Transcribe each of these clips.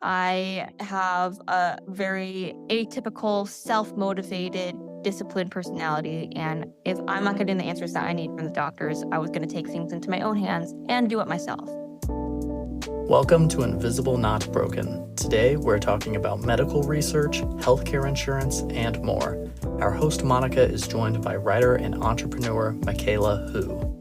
I have a very atypical, self-motivated, disciplined personality. And if I'm not getting the answers that I need from the doctors, I was going to take things into my own hands and do it myself. Welcome to Invisible Not Broken. Today, we're talking about medical research, healthcare insurance, and more. Our host, Monica, is joined by writer and entrepreneur Micaela Hoo.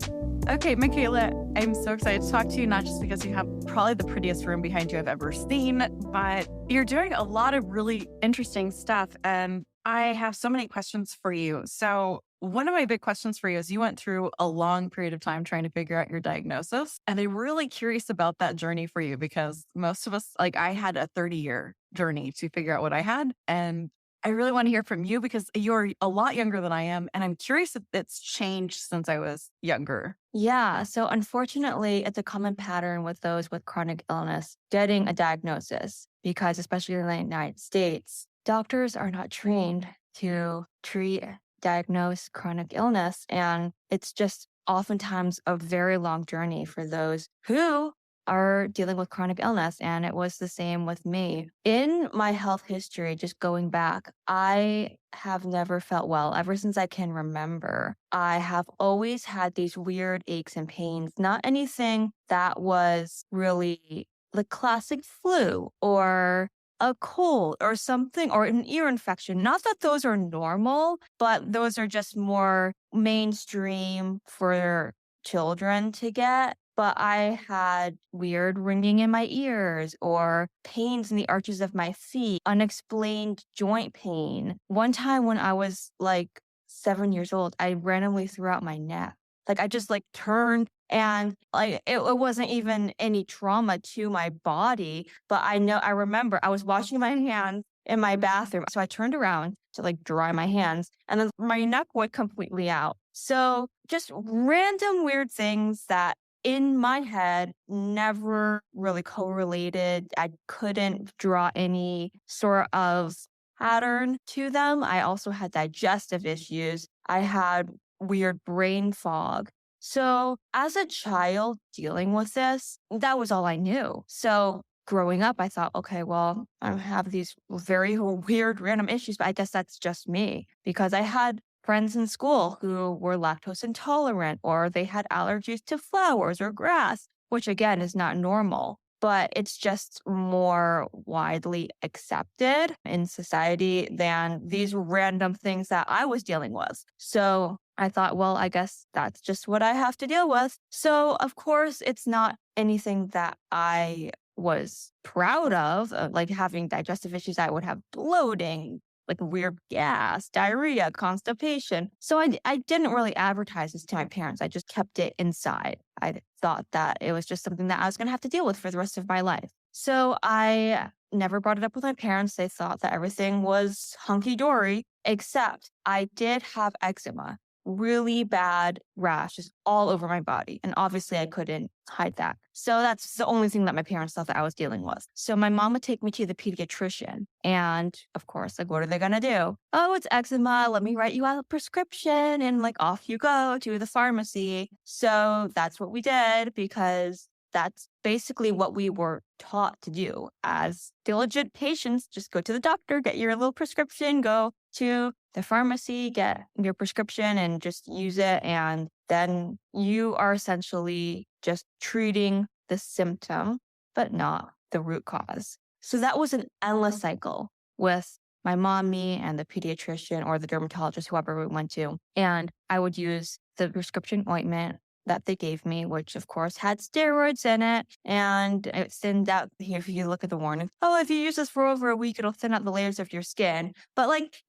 Okay, Micaela, I'm so excited to talk to you, not just because you have probably the prettiest room behind you I've ever seen, but you're doing a lot of really interesting stuff. And I have so many questions for you. So one of my big questions for you is you went through a long period of time trying to figure out your diagnosis. And I'm really curious about that journey for you because most of us, like I had a 30-year journey to figure out what I had. And I really want to hear from you because you're a lot younger than I am. And I'm curious if it's changed since I was younger. Yeah. So unfortunately, it's a common pattern with those with chronic illness getting a diagnosis because, especially in the United States, doctors are not trained to treat, diagnose chronic illness. And it's just oftentimes a very long journey for those who are dealing with chronic illness. And it was the same with me. In my health history, just going back, I have never felt well ever since I can remember. I have always had these weird aches and pains, not anything that was really the classic flu or a cold or something or an ear infection. Not that those are normal, but those are just more mainstream for children to get. But I had weird ringing in my ears or pains in the arches of my feet, unexplained joint pain. One time when I was like 7 years old, I randomly threw out my neck. Like I just like turned and like it wasn't even any trauma to my body. But I remember I was washing my hands in my bathroom. So I turned around to like dry my hands and then my neck went completely out. So just random weird things that in my head never really correlated. I couldn't draw any sort of pattern to them. I also had digestive issues. I had weird brain fog. So as a child dealing with this, that was all I knew. So growing up, I thought, okay, well, I have these very weird random issues, but I guess that's just me because I had friends in school who were lactose intolerant or they had allergies to flowers or grass, which again is not normal, but it's just more widely accepted in society than these random things that I was dealing with. So I thought, well, I guess that's just what I have to deal with. So, of course, it's not anything that I was proud of, like having digestive issues. I would have bloating, like weird gas, diarrhea, constipation. So I didn't really advertise this to my parents. I just kept it inside. I thought that it was just something that I was going to have to deal with for the rest of my life. So I never brought it up with my parents. They thought that everything was hunky dory, except I did have eczema, really bad rashes all over my body. And obviously I couldn't hide that. So that's the only thing that my parents thought that I was dealing with. So my mom would take me to the pediatrician. And of course, like, what are they going to do? Oh, it's eczema. Let me write you out a prescription. And like, off you go to the pharmacy. So that's what we did because that's basically what we were taught to do as diligent patients. Just go to the doctor, get your little prescription, go to the pharmacy, get your prescription and just use it. And then you are essentially just treating the symptom, but not the root cause. So that was an endless cycle with my mom, me, and the pediatrician or the dermatologist, whoever we went to. And I would use the prescription ointment that they gave me, which of course had steroids in it. And it thinned out, if you look at the warning, oh, if you use this for over a week, it'll thin out the layers of your skin. But like,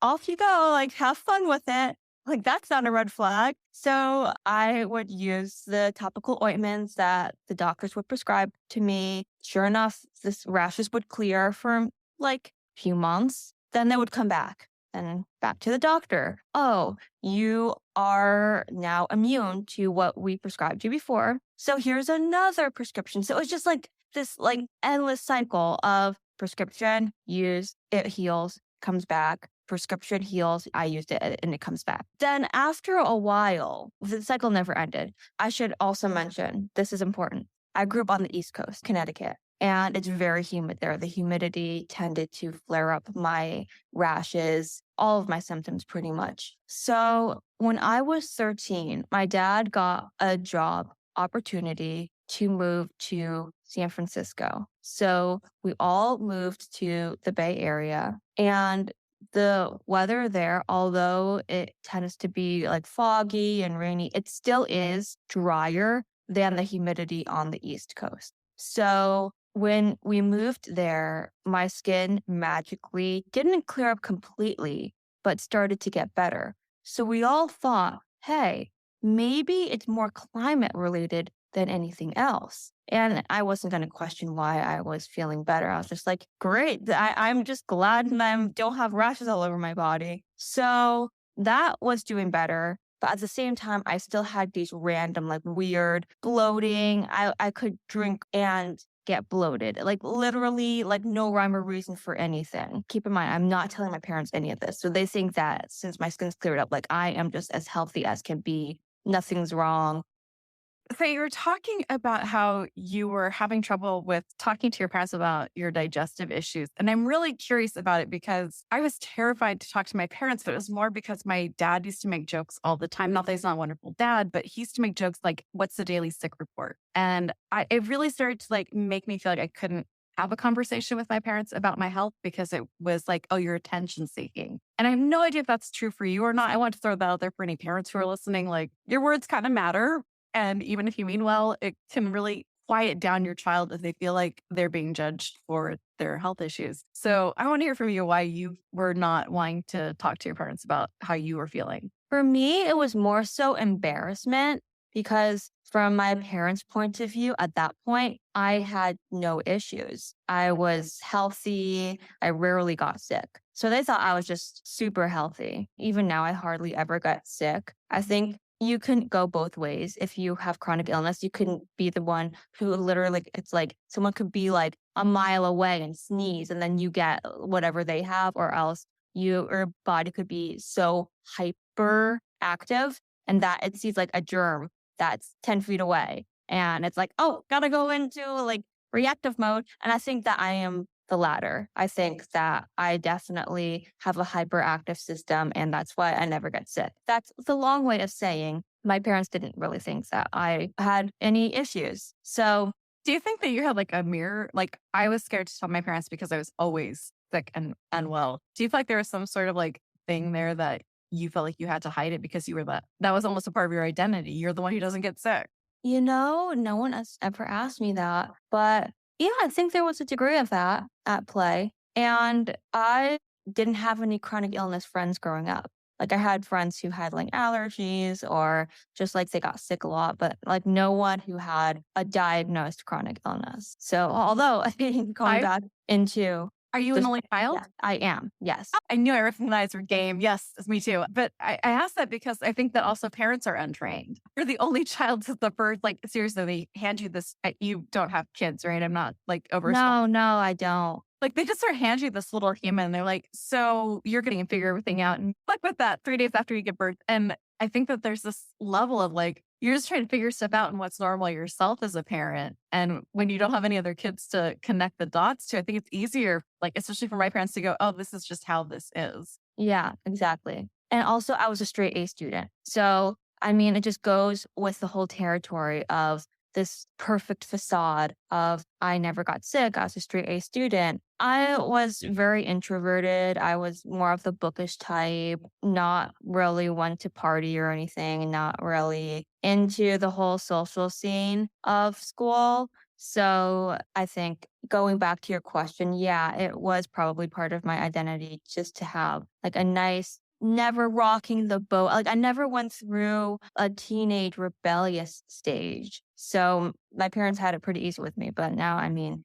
off you go, like have fun with it. Like that's not a red flag. So I would use the topical ointments that the doctors would prescribe to me. Sure enough, this rashes would clear for like a few months. Then they would come back. And back to the doctor. Oh, you are now immune to what we prescribed you before. So here's another prescription. So it's just like this like endless cycle of prescription, use, it heals, comes back. Prescription heals, I used it and it comes back. Then after a while, the cycle never ended. I should also mention, this is important. I grew up on the East Coast, Connecticut. and it's very humid there. The humidity tended to flare up my rashes, all of my symptoms pretty much. So when I was 13, my dad got a job opportunity to move to San Francisco. So we all moved to the Bay Area, and the weather there, although it tends to be like foggy and rainy, it still is drier than the humidity on the East Coast. So when we moved there, my skin magically didn't clear up completely, but started to get better. So we all thought, hey, maybe it's more climate related than anything else. And I wasn't going to question why I was feeling better. I was just like, great. I'm just glad that I don't have rashes all over my body. So that was doing better. But at the same time, I still had these random, like weird bloating. I could drink and get bloated, like literally, like no rhyme or reason for anything. Keep in mind, I'm not telling my parents any of this. So they think that since my skin's cleared up, like I am just as healthy as can be. Nothing's wrong. So you were talking about how you were having trouble with talking to your parents about your digestive issues. And I'm really curious about it because I was terrified to talk to my parents, but it was more because my dad used to make jokes all the time. Not that he's not a wonderful dad, but he used to make jokes like, what's the daily sick report? And it really started to like make me feel like I couldn't have a conversation with my parents about my health because it was like, oh, you're attention seeking. And I have no idea if that's true for you or not. I want to throw that out there for any parents who are listening. Like your words kind of matter. And even if you mean well, it can really quiet down your child if they feel like they're being judged for their health issues. So I want to hear from you why you were not wanting to talk to your parents about how you were feeling. For me, it was more so embarrassment because from my parents' point of view, at that point, I had no issues. I was healthy. I rarely got sick. So they thought I was just super healthy. Even now, I hardly ever get sick. I think you can go both ways. If you have chronic illness, you can be the one who literally, it's like someone could be like a mile away and sneeze, and then you get whatever they have, or else your body could be so hyper active and that it sees like a germ that's 10 feet away. And it's like, oh, gotta go into like reactive mode. And I think that I am the latter. I think that I definitely have a hyperactive system, and that's why I never get sick. That's the long way of saying my parents didn't really think that I had any issues. So, Do you think that you had like a mirror? Like I was scared to tell my parents because I was always sick and unwell. Do you feel like there was some sort of like thing there that you felt like you had to hide it because you were that was almost a part of your identity? You're the one who doesn't get sick. no one has ever asked me that. But yeah, I think there was a degree of that at play. And I didn't have any chronic illness friends growing up. Like I had friends who had like allergies or just like they got sick a lot, but like no one who had a diagnosed chronic illness. So although I think going I back into Are you an this, only child? yeah, I am. Yes. I knew I recognized your game. Yes, it's me too. But I asked that because I think that also parents are untrained. You're the only child to the birth. Like seriously, they hand you this. You don't have kids, right? I'm not like over. No, I don't. Like they just sort of hand you this little human. They're like, so you're going to figure everything out. And like with that, 3 days after you give birth. And I think that there's this level of like, you're just trying to figure stuff out and what's normal yourself as a parent. And when you don't have any other kids to connect the dots to, I think it's easier, like, especially for my parents to go, oh, this is just how this is. Yeah, exactly. And also, I was a straight A student. So, I mean, it just goes with the whole territory of this perfect facade of I never got sick. I was a straight A student. I was very introverted. I was more of the bookish type, not really one to party or anything, not really into the whole social scene of school. So I think going back to your question, yeah, it was probably part of my identity just to have like a nice, never rocking the boat. Like I never went through a teenage rebellious stage. So my parents had it pretty easy with me, but now, I mean,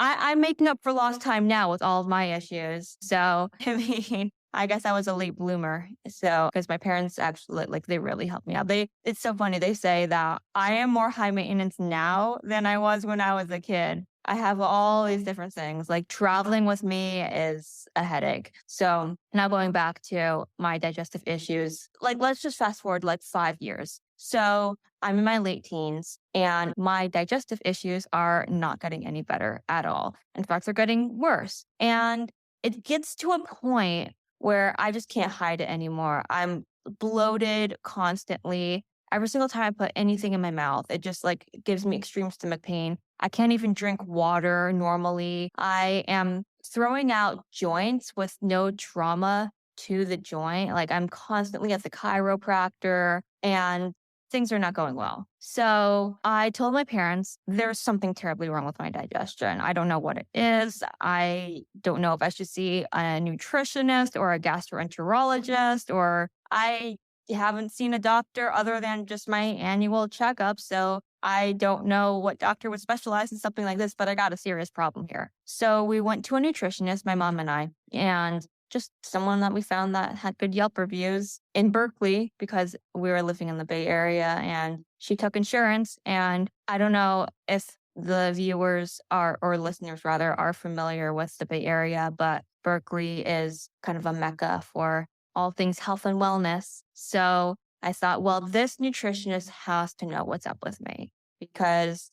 I'm making up for lost time now with all of my issues. So, I mean, I guess I was a late bloomer. So, because my parents actually, like, they really helped me out. It's so funny. They say that I am more high maintenance now than I was when I was a kid. I have all these different things. Like traveling with me is a headache. So now going back to my digestive issues, like let's just fast forward like 5 years. So I'm in my late teens and my digestive issues are not getting any better at all. In fact, they're getting worse. And it gets to a point where I just can't hide it anymore. I'm bloated constantly. Every single time I put anything in my mouth, it just like gives me extreme stomach pain. I can't even drink water normally. I am throwing out joints with no trauma to the joint. Like I'm constantly at the chiropractor and things are not going well. So I told my parents there's something terribly wrong with my digestion. I don't know what it is. I don't know if I should see a nutritionist or a gastroenterologist, or I haven't seen a doctor other than just my annual checkup. So I don't know what doctor would specialize in something like this, but I got a serious problem here. So we went to a nutritionist, my mom and I, and just someone that we found that had good Yelp reviews in Berkeley because we were living in the Bay Area and she took insurance. And I don't know if the viewers are, or listeners rather, are familiar with the Bay Area, but Berkeley is kind of a mecca for all things health and wellness. So I thought, well, this nutritionist has to know what's up with me because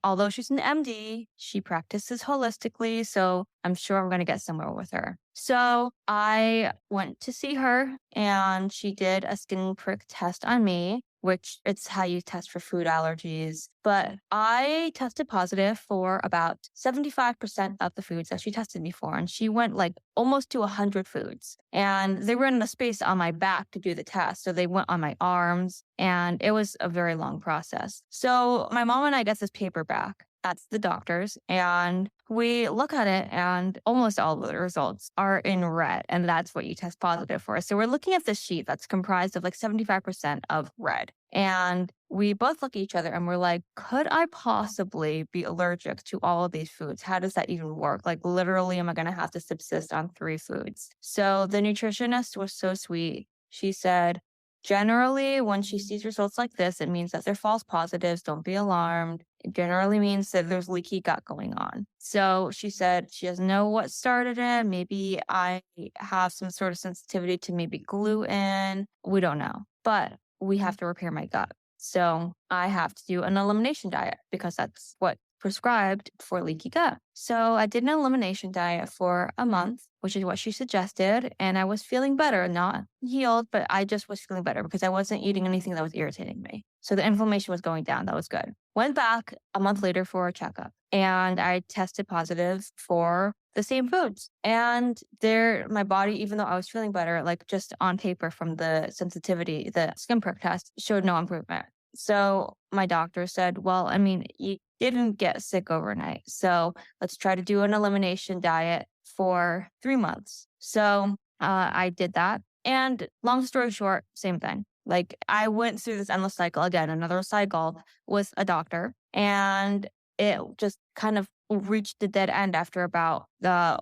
although she's an MD, she practices holistically. So I'm sure I'm going to get somewhere with her. So I went to see her and she did a skin prick test on me, which it's how you test for food allergies. But I tested positive for about 75% of the foods that she tested me for. And she went like almost to 100 foods. And they were in a space on my back to do the test. So they went on my arms and it was a very long process. So my mom and I get this paper back. That's the doctor's. And we look at it and almost all of the results are in red. And that's what you test positive for. So we're looking at this sheet that's comprised of like 75% of red. And we both look at each other and we're like, could I possibly be allergic to all of these foods? How does that even work? Like literally, am I going to have to subsist on 3 foods? So the nutritionist was so sweet. She said, generally, when she sees results like this, it means that they're false positives. Don't be alarmed. It generally means that there's leaky gut going on. So she said she doesn't know what started it. Maybe I have some sort of sensitivity to maybe gluten. We don't know, but we have to repair my gut. So I have to do an elimination diet because that's what prescribed for leaky gut. So I did an elimination diet for a month, which is what she suggested. And I was feeling better, not healed, but I just was feeling better because I wasn't eating anything that was irritating me. So the inflammation was going down. That was good. Went back a month later for a checkup and I tested positive for the same foods. And my body, even though I was feeling better, like just on paper from the sensitivity, the skin prick test showed no improvement. So my doctor said, well, I mean, you didn't get sick overnight. So let's try to do an elimination diet for 3 months. So I did that. And long story short, same thing. Like I went through this endless cycle again, another cycle with a doctor. And it just kind of reached the dead end after about the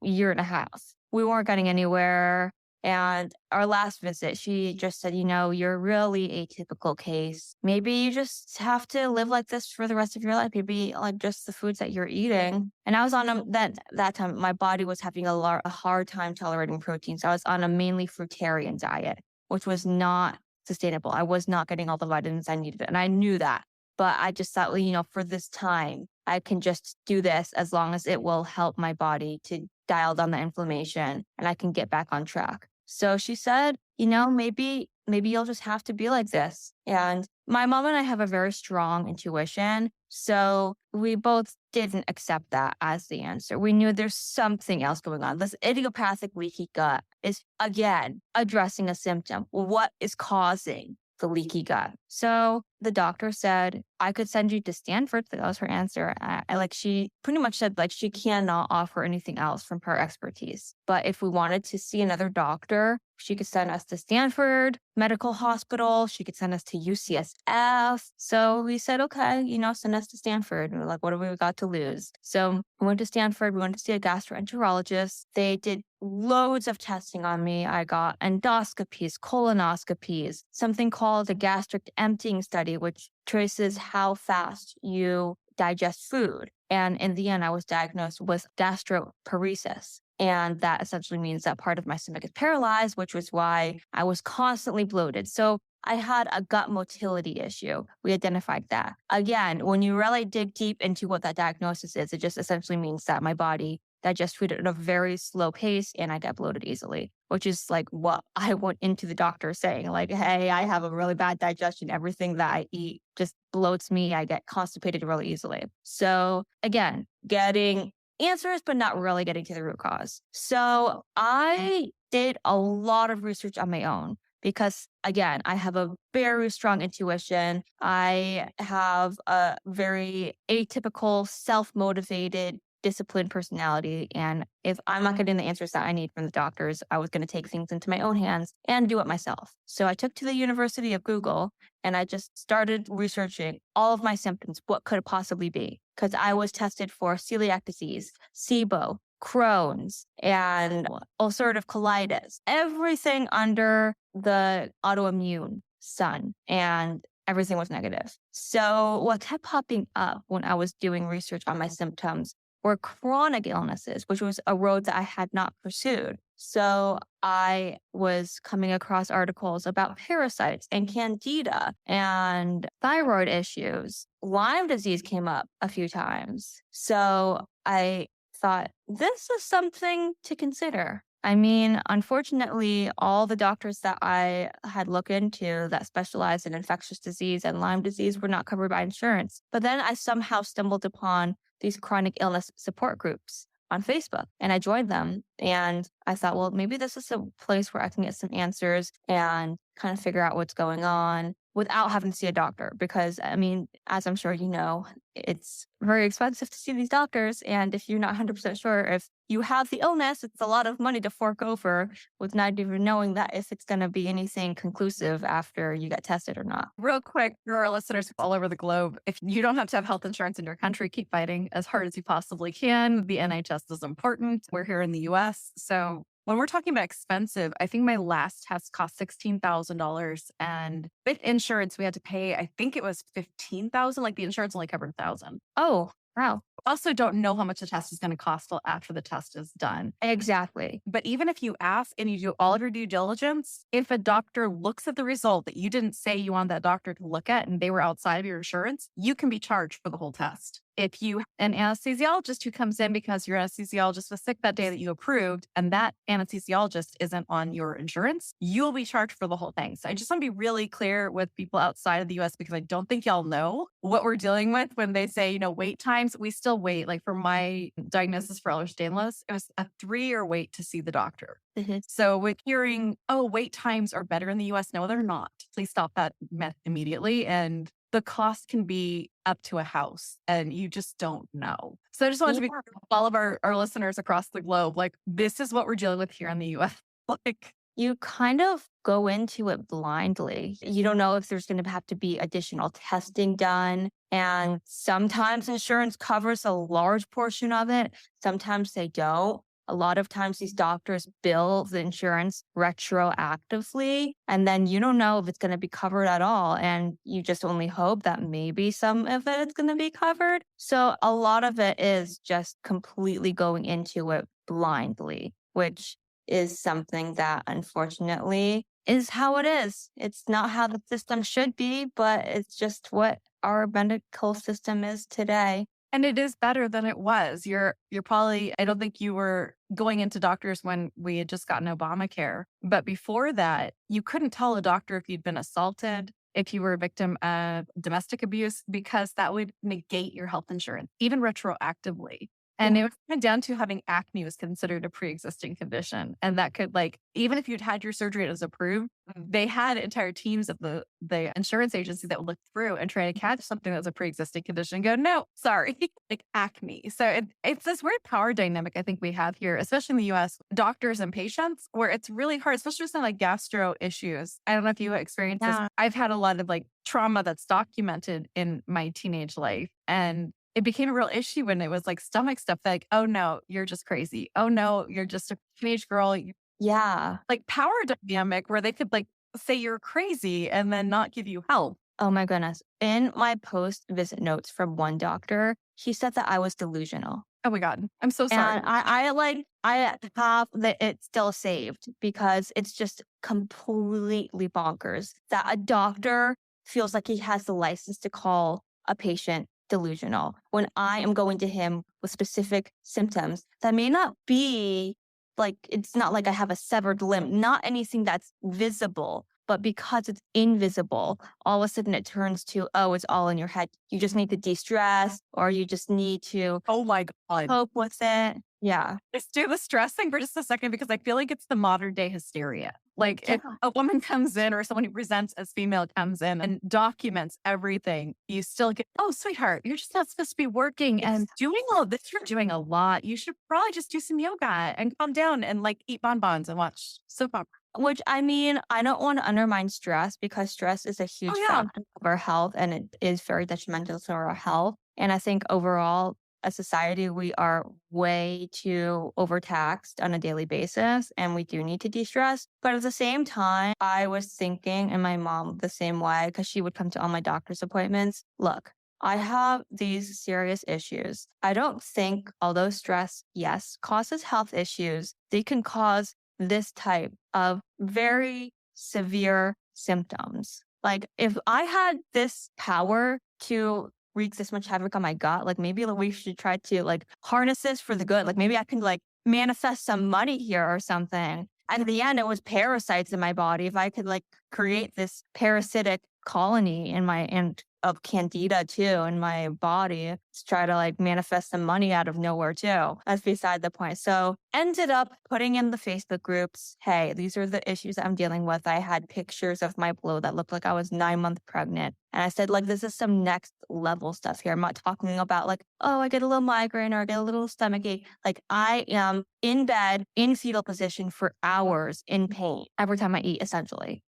year and a half. We weren't getting anywhere. And our last visit, she just said, you're really a typical case. Maybe you just have to live like this for the rest of your life. Maybe like just the foods that you're eating. And I was on that time, my body was having a hard time tolerating protein. So I was on a mainly fruitarian diet, which was not sustainable. I was not getting all the vitamins I needed. And I knew that. But I just thought, for this time, I can just do this as long as it will help my body to dial down the inflammation and I can get back on track. So she said, maybe you'll just have to be like this. And my mom and I have a very strong intuition. So we both didn't accept that as the answer. We knew there's something else going on. This idiopathic leaky gut is, again, addressing a symptom. What is causing the leaky gut? So the doctor said, I could send you to Stanford. That was her answer. She pretty much said she cannot offer anything else from her expertise. But if we wanted to see another doctor, she could send us to Stanford Medical Hospital. She could send us to UCSF. So we said, okay, send us to Stanford. And we're like, what have we got to lose? So we went to Stanford. We went to see a gastroenterologist. They did loads of testing on me. I got endoscopies, colonoscopies, something called a gastric emptying study, which traces how fast you digest food. And in the end, I was diagnosed with gastroparesis. And that essentially means that part of my stomach is paralyzed, which was why I was constantly bloated. So I had a gut motility issue. We identified that. Again, when you really dig deep into what that diagnosis is, it just essentially means that my body digests food at a very slow pace and I get bloated easily, which is like what I went into the doctor saying, like, hey, I have a really bad digestion. Everything that I eat just bloats me. I get constipated really easily. So again, getting answers, but not really getting to the root cause. So I did a lot of research on my own because, again, I have a very strong intuition. I have a very atypical, self motivated, disciplined personality. And if I'm not getting the answers that I need from the doctors, I was going to take things into my own hands and do it myself. So I took to the University of Google and I just started researching all of my symptoms. What could it possibly be? Because I was tested for celiac disease, SIBO, Crohn's, and ulcerative colitis, everything under the autoimmune sun, and everything was negative. So what kept popping up when I was doing research on my symptoms were chronic illnesses, which was a road that I had not pursued. So I was coming across articles about parasites and candida and thyroid issues. Lyme disease came up a few times. So I thought, this is something to consider. I mean, unfortunately, all the doctors that I had looked into that specialized in infectious disease and Lyme disease were not covered by insurance. But then I somehow stumbled upon these chronic illness support groups on Facebook and I joined them. And I thought, well, maybe this is a place where I can get some answers and kind of figure out what's going on without having to see a doctor. Because, I mean, as I'm sure you know, it's very expensive to see these doctors. And if you're not 100% sure if you have the illness, it's a lot of money to fork over with not even knowing that if it's going to be anything conclusive after you get tested or not. Real quick, for our listeners all over the globe, if you don't have to have health insurance in your country, keep fighting as hard as you possibly can. The NHS is important. We're here in the US. So when we're talking about expensive, I think my last test cost $16,000. And with insurance, we had to pay, I think it was $15,000. Like the insurance only covered 1,000. Oh, wow. Also don't know how much the test is going to cost till after the test is done. Exactly. But even if you ask and you do all of your due diligence, if a doctor looks at the result that you didn't say you want that doctor to look at and they were outside of your insurance, you can be charged for the whole test. If you an anesthesiologist who comes in because your anesthesiologist was sick that day that you approved and that anesthesiologist isn't on your insurance, you'll be charged for the whole thing. So I just want to be really clear with people outside of the US because I don't think y'all know what we're dealing with when they say, wait times. We still wait. Like for my diagnosis for Ehlers-Danlos, it was a 3-year wait to see the doctor. Mm-hmm. So with hearing, wait times are better in the US, no, they're not. Please stop that myth immediately. And the cost can be up to a house and you just don't know. So I just wanted to be clear with all of our listeners across the globe, like this is what we're dealing with here in the US. Like you kind of go into it blindly. You don't know if there's going to have to be additional testing done. And sometimes insurance covers a large portion of it. Sometimes they don't. A lot of times these doctors bill the insurance retroactively, and then you don't know if it's going to be covered at all. And you just only hope that maybe some of it is going to be covered. So a lot of it is just completely going into it blindly, which is something that unfortunately is how it is. It's not how the system should be, but it's just what our medical system is today. And it is better than it was. You're probably, I don't think you were going into doctors when we had just gotten Obamacare. But before that, you couldn't tell a doctor if you'd been assaulted, if you were a victim of domestic abuse, because that would negate your health insurance, even retroactively. And it went down to having acne was considered a pre-existing condition. And that could even if you'd had your surgery and it was approved, they had entire teams of the insurance agency that would look through and try to catch something that was a pre-existing condition and go, no, sorry, like acne. So it's this weird power dynamic I think we have here, especially in the US, doctors and patients, where it's really hard, especially with some gastro issues. I don't know if you experienced this. I've had a lot of trauma that's documented in my teenage life. And it became a real issue when it was stomach stuff oh no, you're just crazy. Oh no, you're just a teenage girl. Yeah. Power dynamic where they could say you're crazy and then not give you help. Oh my goodness. In my post visit notes from one doctor, he said that I was delusional. Oh my God. I'm so sorry. And I have that it's still saved because it's just completely bonkers that a doctor feels like he has the license to call a patient delusional when I am going to him with specific symptoms that may not be like, it's not like I have a severed limb, not anything that's visible. But because it's invisible, all of a sudden it turns to, oh, it's all in your head. You just need to de stress or you just need to Oh my God. cope with it. Yeah. Let's do the stress thing for just a second because I feel like it's the modern day hysteria. Like Yeah. if a woman comes in or someone who presents as female comes in and documents everything, you still get, oh, sweetheart, you're just not supposed to be working and doing all this. You're doing a lot. You should probably just do some yoga and calm down and like eat bonbons and watch soap opera. Which I mean, I don't want to undermine stress because stress is a huge Oh, yeah. factor of our health and it is very detrimental to our health. And I think overall, as society, we are way too overtaxed on a daily basis and we do need to de stress. But at the same time, I was thinking, and my mom the same way, because she would come to all my doctor's appointments. Look, I have these serious issues. I don't think, although stress, yes, causes health issues, they can cause this type of very severe symptoms. Like if I had this power to wreak this much havoc on my gut, like maybe we should try to like harness this for the good. Like maybe I can like manifest some money here or something. And in the end, it was parasites in my body. If I could like create this parasitic colony in my and of candida too in my body to try to like manifest some money out of nowhere too. That's beside the point. So ended up putting in the Facebook groups, hey, these are the issues I'm dealing with. I had pictures of my blow that looked like I was 9 months pregnant. And I said, like, this is some next level stuff here. I'm not talking about like, oh, I get a little migraine or I get a little stomach ache. Like I am in bed in fetal position for hours in pain every time I eat, essentially.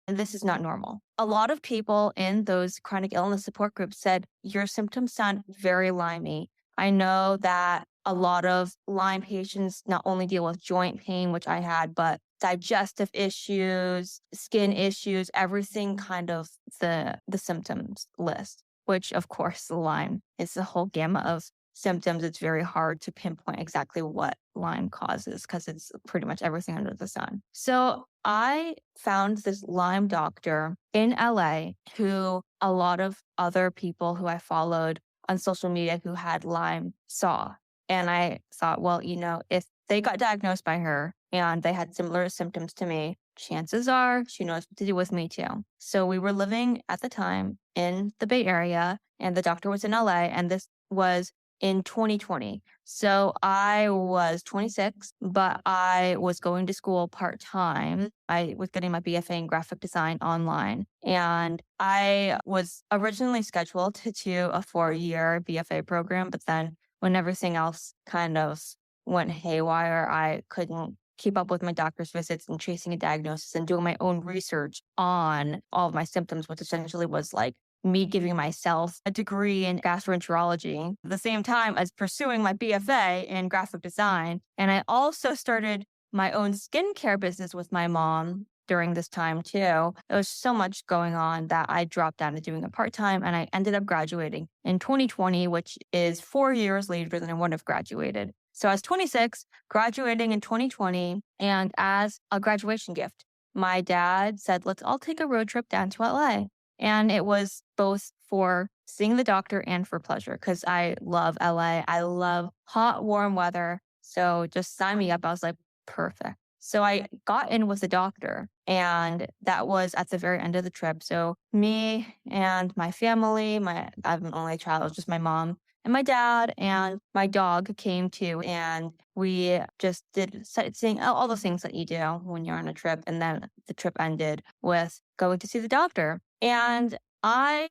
And this is not normal. A lot of people in those chronic illness support groups said, your symptoms sound very Lyme-y. I know that a lot of Lyme patients not only deal with joint pain, which I had, but digestive issues, skin issues, everything kind of the symptoms list, which of course Lyme is the whole gamut of symptoms. It's very hard to pinpoint exactly what Lyme causes because it's pretty much everything under the sun. So I found this Lyme doctor in LA who a lot of other people who I followed on social media who had Lyme saw. And I thought, well, you know, if they got diagnosed by her and they had similar symptoms to me, chances are she knows what to do with me too. So we were living at the time in the Bay Area and the doctor was in LA and this was in 2020. So I was 26, but I was going to school part-time. I was getting my BFA in graphic design online. And I was originally scheduled to do a 4-year BFA program, but then when everything else kind of went haywire, I couldn't keep up with my doctor's visits and chasing a diagnosis and doing my own research on all of my symptoms, which essentially was like me giving myself a degree in gastroenterology at the same time as pursuing my BFA in graphic design. And I also started my own skincare business with my mom during this time too. There was so much going on that I dropped down to doing it part-time and I ended up graduating in 2020, which is 4 years later than I would have graduated. So I was 26, graduating in 2020, and as a graduation gift, my dad said, let's all take a road trip down to LA. And it was both for seeing the doctor and for pleasure because I love LA. I love hot, warm weather. So just sign me up. I was like, perfect. So I got in with the doctor and that was at the very end of the trip. So me and my family, I'm an only child, it was just my mom and my dad and my dog came too. And we just did sightseeing, all the things that you do when you're on a trip. And then the trip ended with going to see the doctor. And I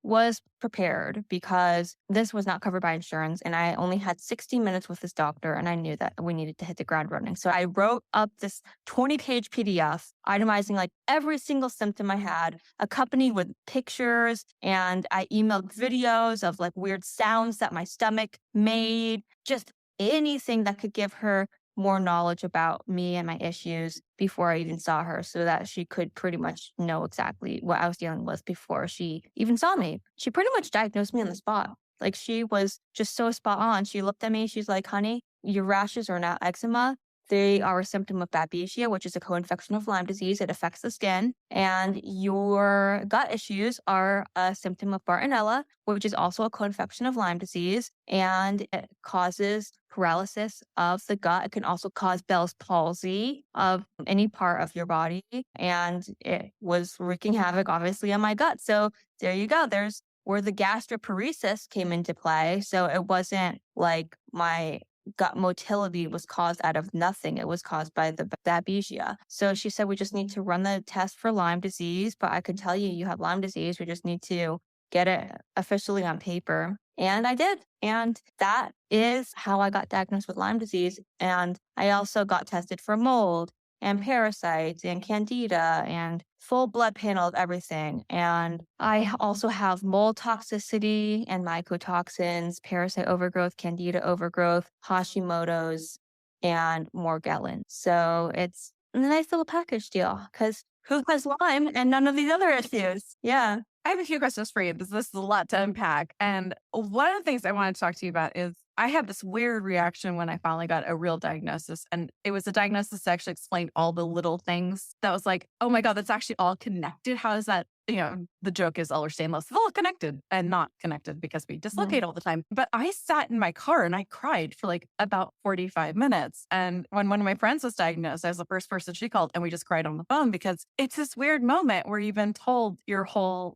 was prepared because this was not covered by insurance and I only had 60 minutes with this doctor and I knew that we needed to hit the ground running. So I wrote up this 20-page PDF itemizing like every single symptom I had, accompanied with pictures, and I emailed videos of like weird sounds that my stomach made, just anything that could give her more knowledge about me and my issues before I even saw her so that she could pretty much know exactly what I was dealing with before she even saw me. She pretty much diagnosed me on the spot. Like she was just so spot on. She looked at me, she's like, honey, your rashes are not eczema. They are a symptom of babesia, which is a co-infection of Lyme disease. It affects the skin. And your gut issues are a symptom of Bartonella, which is also a co-infection of Lyme disease. And it causes paralysis of the gut. It can also cause Bell's palsy of any part of your body. And it was wreaking havoc, obviously, on my gut. So there you go. There's where the gastroparesis came into play. So it wasn't like my gut motility was caused out of nothing. It was caused by the babesia. So she said, we just need to run the test for Lyme disease, but I could tell you, you have Lyme disease. We just need to get it officially on paper. And I did. And that is how I got diagnosed with Lyme disease. And I also got tested for mold and parasites and candida and full blood panel of everything. And I also have mold toxicity and mycotoxins, parasite overgrowth, candida overgrowth, Hashimoto's, and Morgellons. So it's a nice little package deal because who has Lyme and none of these other issues? Yeah. I have a few questions for you because this is a lot to unpack. And one of the things I want to talk to you about is I had this weird reaction when I finally got a real diagnosis. And it was a diagnosis that actually explained all the little things that was like, oh my God, that's actually all connected. How is that? The joke is Ehlers-Danlos, it's all connected and not connected because we dislocate all the time. But I sat in my car and I cried for like about 45 minutes. And when one of my friends was diagnosed, I was the first person she called and we just cried on the phone because it's this weird moment where you've been told your whole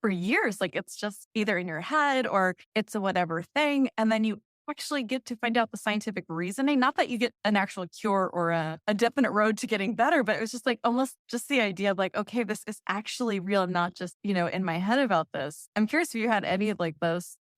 for years, like it's just either in your head or it's a whatever thing. And then you actually get to find out the scientific reasoning. Not that you get an actual cure or a definite road to getting better, but it was just like almost just the idea of like, okay, this is actually real, not just, in my head about this. I'm curious if you had any of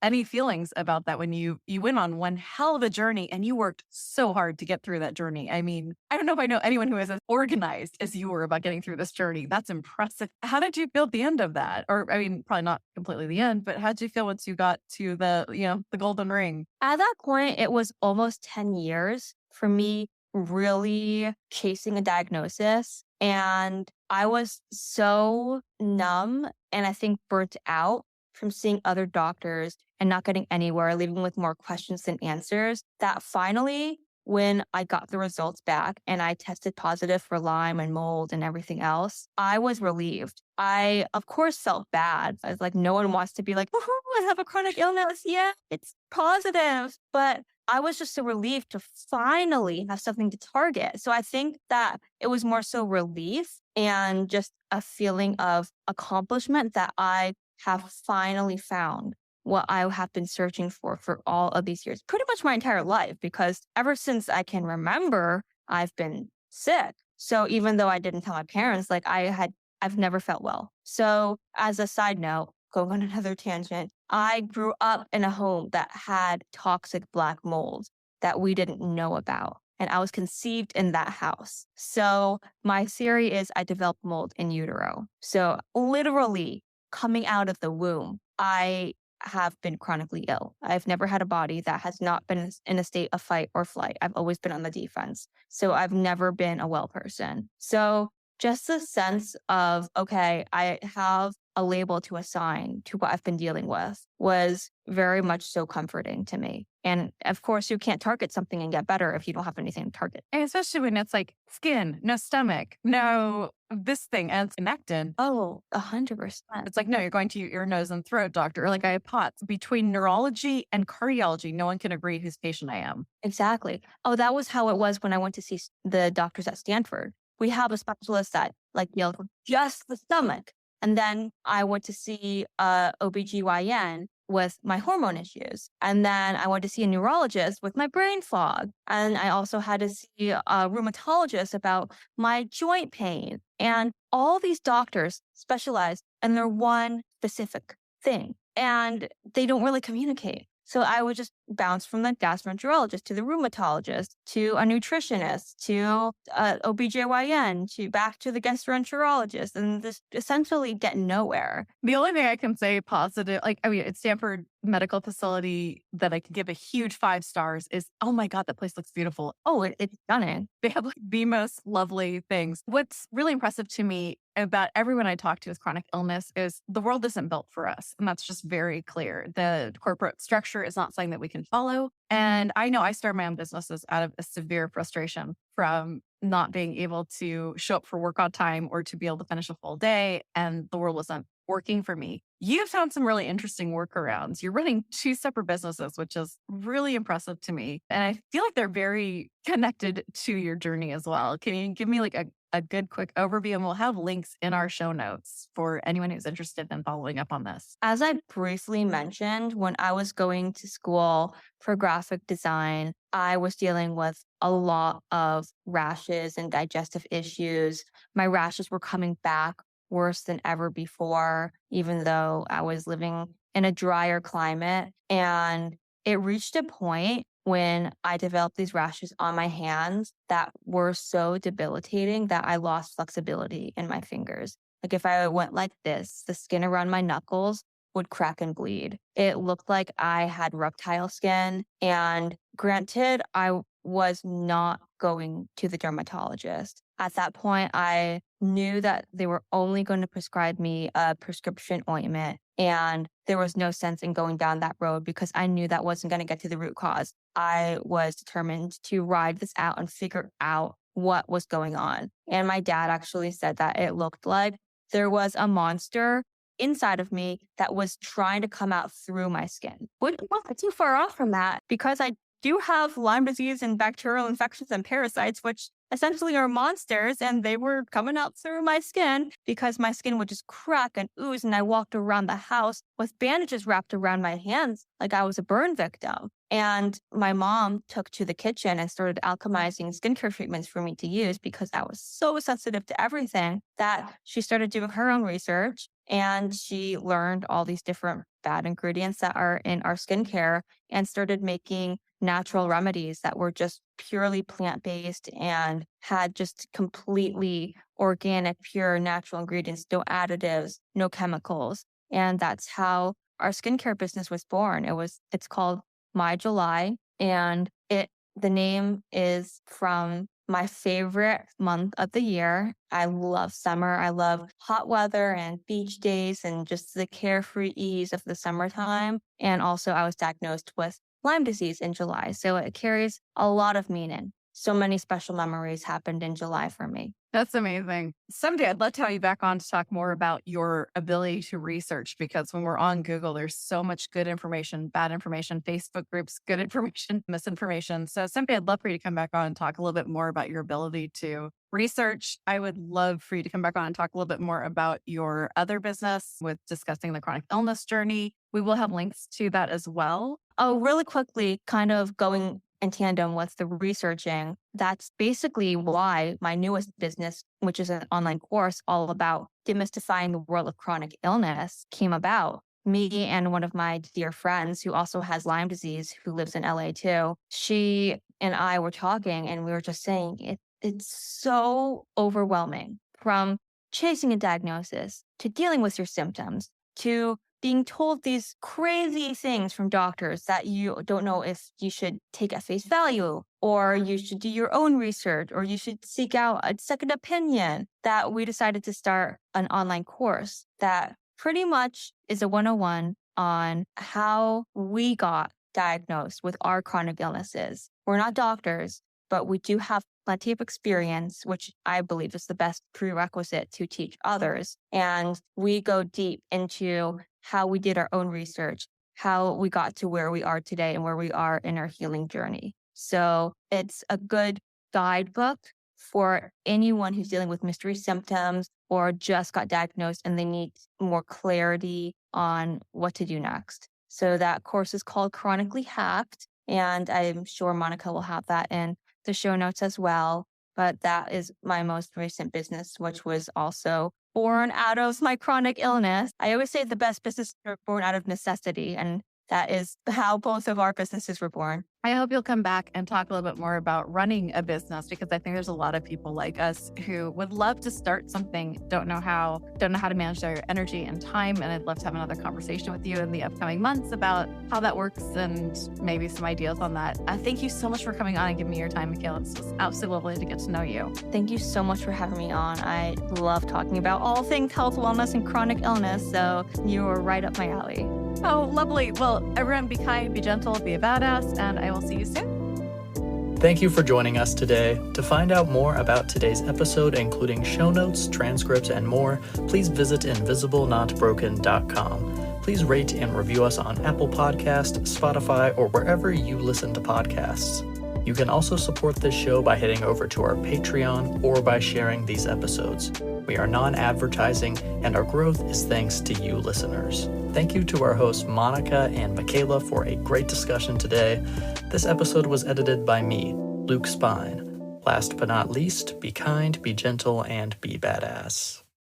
any feelings about that when you went on one hell of a journey and you worked so hard to get through that journey. I mean, I don't know if I know anyone who is as organized as you were about getting through this journey. That's impressive. How did you feel at the end of that? Or, I mean, probably not completely the end, but how did you feel once you got to the golden ring? At that point, it was almost 10 years for me really chasing a diagnosis. And I was so numb and I think burnt out from seeing other doctors and not getting anywhere, leaving with more questions than answers, that finally, when I got the results back and I tested positive for Lyme and mold and everything else, I was relieved. I, of course, felt bad. I was like, no one wants to be like, oh, I have a chronic illness. Yeah, it's positive. But I was just so relieved to finally have something to target. So I think that it was more so relief and just a feeling of accomplishment that I have finally found what I have been searching for all of these years, pretty much my entire life, because ever since I can remember, I've been sick. So even though I didn't tell my parents, I've never felt well. So as a side note, going on another tangent, I grew up in a home that had toxic black mold that we didn't know about. And I was conceived in that house. So my theory is I developed mold in utero. So literally coming out of the womb, I have been chronically ill. I've never had a body that has not been in a state of fight or flight. I've always been on the defense. So I've never been a well person. So just the sense of, okay, I have a label to assign to what I've been dealing with was very much so comforting to me. And of course, you can't target something and get better if you don't have anything to target. And especially when it's like skin, no stomach, no this thing, and it's connected. Oh, 100%. It's like, no, you're going to your ear, nose, and throat doctor. Or like I have POTS. Between neurology and cardiology, no one can agree whose patient I am. Exactly. Oh, that was how it was when I went to see the doctors at Stanford. We have a specialist that yelled just the stomach. And then I went to see a OBGYN with my hormone issues. And then I went to see a neurologist with my brain fog. And I also had to see a rheumatologist about my joint pain. And all these doctors specialize in their one specific thing. And they don't really communicate. So I would just bounce from the gastroenterologist to the rheumatologist to a nutritionist to OBGYN to back to the gastroenterologist and just essentially get nowhere. The only thing I can say positive, at Stanford, medical facility that I could give a huge 5 stars is, oh my God, that place looks beautiful. Oh, it's stunning. They have like the most lovely things. What's really impressive to me about everyone I talk to with chronic illness is the world isn't built for us. And that's just very clear. The corporate structure is not something that we can follow. And I know I started my own businesses out of a severe frustration from not being able to show up for work on time or to be able to finish a full day. And the world wasn't working for me. You've found some really interesting workarounds. You're running 2 separate businesses, which is really impressive to me. And I feel like they're very connected to your journey as well. Can you give me like a good quick overview? And we'll have links in our show notes for anyone who's interested in following up on this. As I briefly mentioned, when I was going to school for graphic design, I was dealing with a lot of rashes and digestive issues. My rashes were coming back worse than ever before, even though I was living in a drier climate. And it reached a point when I developed these rashes on my hands that were so debilitating that I lost flexibility in my fingers. Like if I went like this, the skin around my knuckles would crack and bleed. It looked like I had reptile skin. And granted, I was not going to the dermatologist. At that point, I knew that they were only going to prescribe me a prescription ointment. And there was no sense in going down that road because I knew that wasn't going to get to the root cause. I was determined to ride this out and figure out what was going on. And my dad actually said that it looked like there was a monster inside of me that was trying to come out through my skin. But not too far off from that because I do have Lyme disease and bacterial infections and parasites, which essentially are monsters, and they were coming out through my skin because my skin would just crack and ooze, and I walked around the house with bandages wrapped around my hands like I was a burn victim. And my mom took to the kitchen and started alchemizing skincare treatments for me to use because I was so sensitive to everything that she started doing her own research and she learned all these different bad ingredients that are in our skincare and started making natural remedies that were just purely plant-based and had just completely organic, pure natural ingredients, no additives, no chemicals. And that's how our skincare business was born. It's called My July, and the name is from my favorite month of the year. I love summer. I love hot weather and beach days and just the carefree ease of the summertime. And also I was diagnosed with Lyme disease in July. So it carries a lot of meaning. So many special memories happened in July for me. That's amazing. Someday I'd love to have you back on to talk more about your ability to research because when we're on Google, there's so much good information, bad information, Facebook groups, good information, misinformation. So someday I'd love for you to come back on and talk a little bit more about your ability to research. I would love for you to come back on and talk a little bit more about your other business with discussing the chronic illness journey. We will have links to that as well. Oh, really quickly, kind of going in tandem with the researching, that's basically why my newest business, which is an online course all about demystifying the world of chronic illness, came about. Me and one of my dear friends who also has Lyme disease, who lives in LA too, she and I were talking and we were just saying it's so overwhelming from chasing a diagnosis to dealing with your symptoms to being told these crazy things from doctors that you don't know if you should take at face value, or you should do your own research, or you should seek out a second opinion, that we decided to start an online course that pretty much is a 101 on how we got diagnosed with our chronic illnesses. We're not doctors, but we do have plenty of experience, which I believe is the best prerequisite to teach others. And we go deep into how we did our own research, how we got to where we are today and where we are in our healing journey. So it's a good guidebook for anyone who's dealing with mystery symptoms or just got diagnosed and they need more clarity on what to do next. So that course is called Chronically Hacked, and I'm sure Monica will have that in the show notes as well. But that is my most recent business, which was also born out of my chronic illness. I always say the best business are born out of necessity. And that is how both of our businesses were born. I hope you'll come back and talk a little bit more about running a business, because I think there's a lot of people like us who would love to start something, don't know how to manage their energy and time. And I'd love to have another conversation with you in the upcoming months about how that works and maybe some ideas on that. Thank you so much for coming on and giving me your time, Micaela. It was absolutely lovely to get to know you. Thank you so much for having me on. I love talking about all things health, wellness, and chronic illness. So you were right up my alley. Oh, lovely. Well, everyone be kind, be gentle, be a badass, and I will see you soon. Thank you for joining us today. To find out more about today's episode, including show notes, transcripts, and more, please visit invisible.notbroken.com. Please rate and review us on Apple Podcasts, Spotify, or wherever you listen to podcasts. You can also support this show by heading over to our Patreon or by sharing these episodes. We are non-advertising, and our growth is thanks to you listeners. Thank you to our hosts Monica and Micaela for a great discussion today. This episode was edited by me, Luke Spine. Last but not least, be kind, be gentle, and be badass.